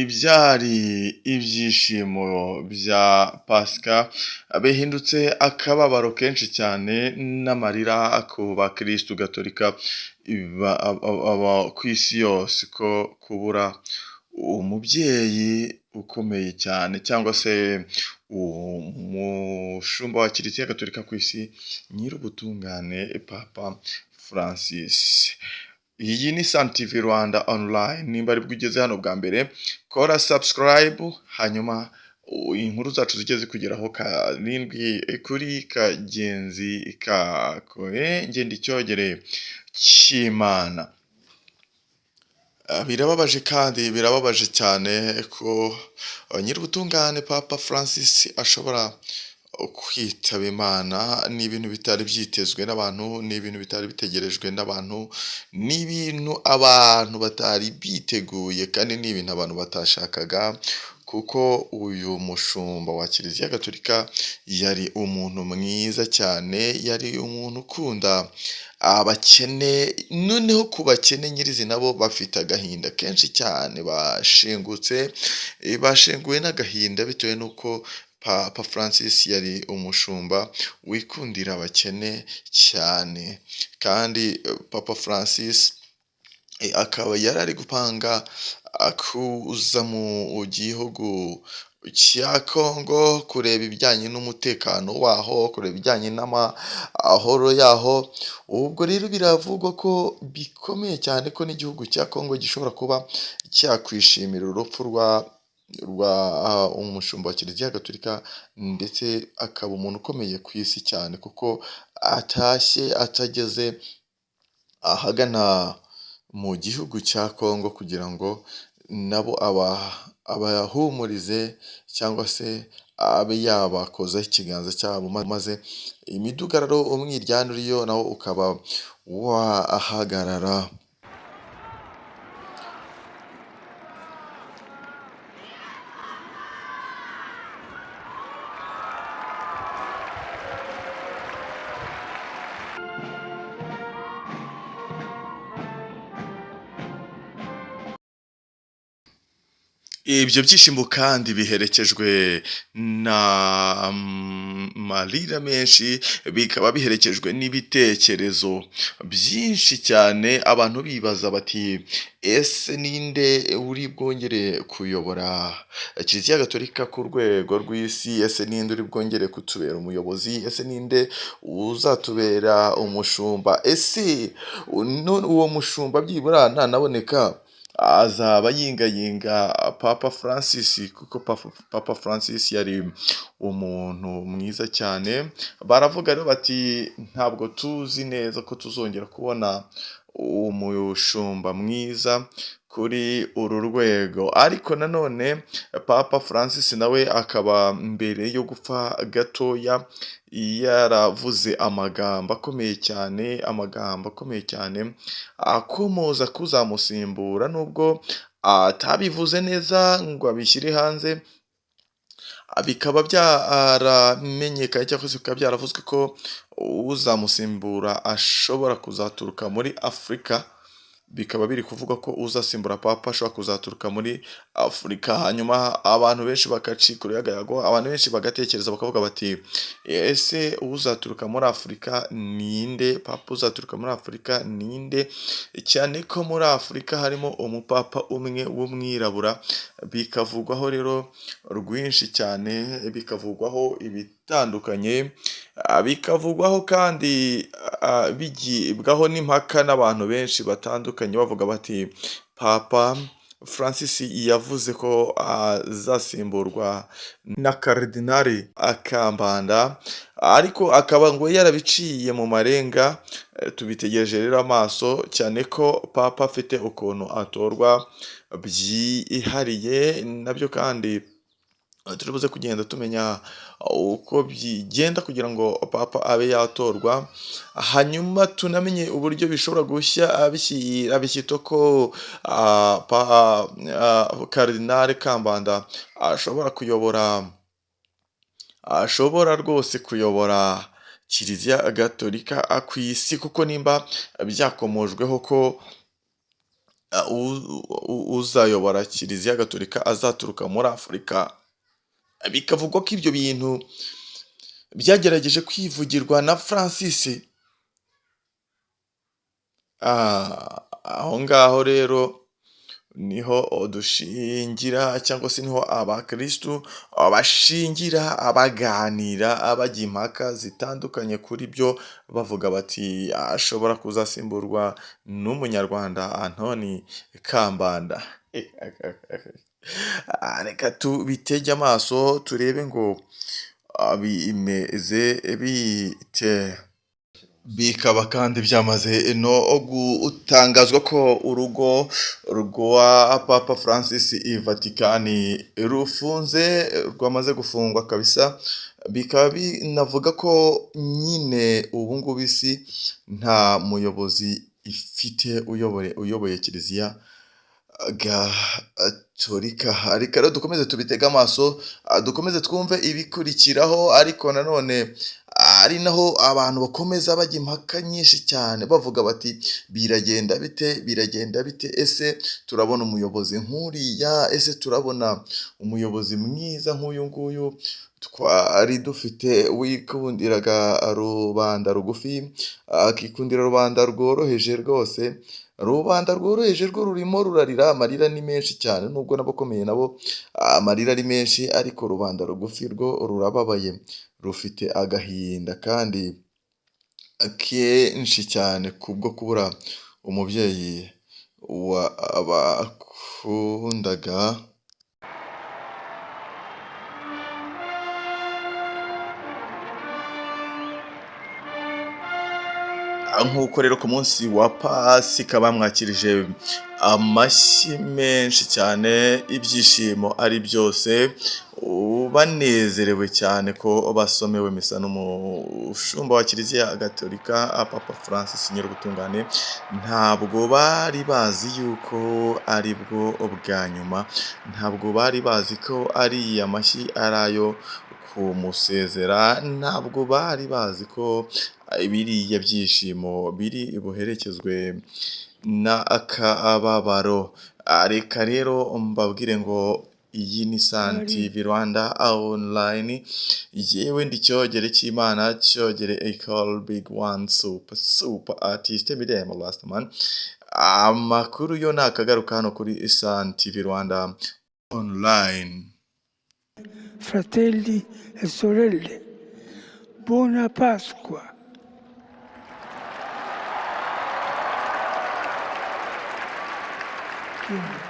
Ibyari ibyishimo bya Pasika bihindutse akababaro kenshi cyane n'amarira ku bakirisitu gatolika ku isi yose ko kubura umubyeyi ukomeye cyane cyangwa se umushumba wa kiliziya gatolika ku isi nyir'ubutungane Papa Francis. Iyi ni Sun TV Rwanda online, nimba aribwo ugeze hano bwa mbere kora subscribe, hanyuma inkuru zacu zijye zikugeraho karindwi kuri kagenzi kakoye ngenda icyogere cy'Imana. Birababaje kandi birababaje cyane ko nyir'ubutungane Papa Francis ashobora kwitaba Imana. Ni ibintu bitari byitezwe n'abantu, ni ibintu bitari bitegerejwe n'abantu, ni ibintu abantu batari biteguye kandi ni ibintu abantu batashakaga, kuko uyu mushumba wa kiliziya gatolika yari umuntu mwiza cyane, yari umuntu ukunda abakene. Noneho ku bakene nyirizina bo bafite agahinda kenshi cyane, bashenguwe n'agahinda bitewe n'uko Papa Francis yari umushumba wikundira abakene cyane. Kandi Papa Francis akaba yari ari gupanga kuza mu gihugu cya Congo kureba ibijyanye n'umutekano waho, kureba ibijyanye n'amahoro yaho. Ubwo rero biravugwa ko bikomeye cyane ko n'igihugu cya Congo gishobora kuba cyakwishimira urupfu rwa umushumba wa kiliziya gatolika, ndetse akaba umuntu ukomeye ku isi cyane, kuko atashye atageze ahagana mu gihugu cya Congo kugira ngo nabo abahumurize cyangwa se abe yabakozaho ikiganza cyabo, maze imidugararo, umwiryane uriyo nawo ukaba wahagarara. Ibyo byishimo kandi biherekejwe n'amarira menshi, bikaba biherekejwe n'ibitekerezo byinshi cyane, abantu bibaza bati ese ninde uri bwongere kuyobora kiliziya gatolika ku rwego rw'isi? Ese ninde uri bwongere kutubera umuyobozi? Ese ninde uzatubera umushumba? Ese uwo mushumba byibura nanaboneka azaba yingayinga Papa Francis? Kuko Papa Francis yari umuntu mwiza cyane. Baravuga rero bati ntabwo tuzi neza ko tuzongera kubona umushumba mwiza kuri uru rwego. Ariko nanone Papa Francis nawe akaba mbere yo gupfa gatoya yaravuze amagambo akomeye cyane akomoza kuzamusimbura, nubwo atabivuze neza ngo abishyire hanze. Bikaba byaramenyekanye cyangwa se bikaba byaravuzwe ko uzamusimbura ashobora kuzaturuka muri Afurika. Bikaba biri kuvuga ko uzasimbura Papa ashobora kuzaturuka muri Afurika. Hanyuma abantu benshi bagacika uruyagayago, abantu benshi bagatekereza bakavuga bati ese uzaturuka muri Afurika ninde? Papa uzaturuka muri Afurika ninde? Cyane ko muri Afurika harimo umupapa umwe w'umwirabura. Bikavugwaho rero rwinshi cyane, bikavugwaho ibitandukanye, bikavugwaho kandi bigibwaho n'impaka n'abantu benshi batandukanye, bavuga bati Papa Francis yavuze ko azasimburwa na Karidinali Kambanda, ariko akaba ngo yarabiciye mu marenga. Tubitegereje rero amaso, cyane ko Papa afite ukuntu atorwa byihariye, nabyo kandi turi buze kugenda tumenya uko bigenda kugira ngo Papa abe yatorwa. Hanyuma tunamenye uburyo bishobora gushya abishyito ko Karidinali Kambanda ashobora rwose kuyobora kiliziya gatolika ku isi, kuko nimba byakomojweho ko uzayobora kiliziya gatolika azaturuka muri Afurika. Bikavugwa ko ibyo bintu byagerageje kwivugirwa na Francis. Aho ngaho rero niho dushingira cyangwa se niho abakirisitu bashingira baganira, bajya impaka zitandukanye kuri byo, bavuga bati ashobora kuzasimburwa n'umunyarwanda Antoni Kambanda. Reka tubitege amaso turebe ngo bimeze bite. Bikaba kandi byamaze no gutangazwa ko urugo rwa Papa Francis i Vatikani rufunze, rwamaze gufungwa kabisa. Bikaba binavuga ko nyine ubu ngubu isi nta muyobozi ifite uyoboye kiliziya gatolika. Reka rero dukomeze tubitege amaso, dukomeze twumve ibikurikiraho, ariko nanone ari naho abantu bakomeza bajya impaka nyinshi cyane bavuga bati biragenda bite, ese turabona umuyobozi nk'uriya, ese turabona umuyobozi mwiza nk'uyu nguyu twari dufite wikundiraga rubanda rugufi, akikundira rubanda rworoheje rwose. Rubanda rworoheje rwo rurimo rurarira, amarira ni menshi cyane, nubwo n'abakomeye nabo amarira ari menshi, ariko rubanda rugufi rwo rurababaye, rufite agahinda kandi kenshi cyane kubwo kubura umubyeyi wabakundaga. Nk'uko rero ku munsi wa Pasika bamwakirije amashyi menshi cyane, ibyishimo ari byose, banezerewe cyane ko basomewe misa n'umushumba wa kiliziya gatolika Papa Francis Nyirubutungane. Ntabwo bari bazi yuko ari bwo bwa nyuma, ntabwo bari bazi ko ariya mashyi ari ayo kumusezera, ntabwo bari bazi ko biriya byishimo biri buherekezwe n'akababaro. Reka rero mbabwire ngo iyi ni Sun TV Rwanda online, yewe ndi cyogere cy'Imana, cyogere Ecole Big One super artiste Miremo Lastman. Amakuru yo nakagaruka hano kuri Sun TV Rwanda online. Fratelli e sorelle, buona Pasqua. King.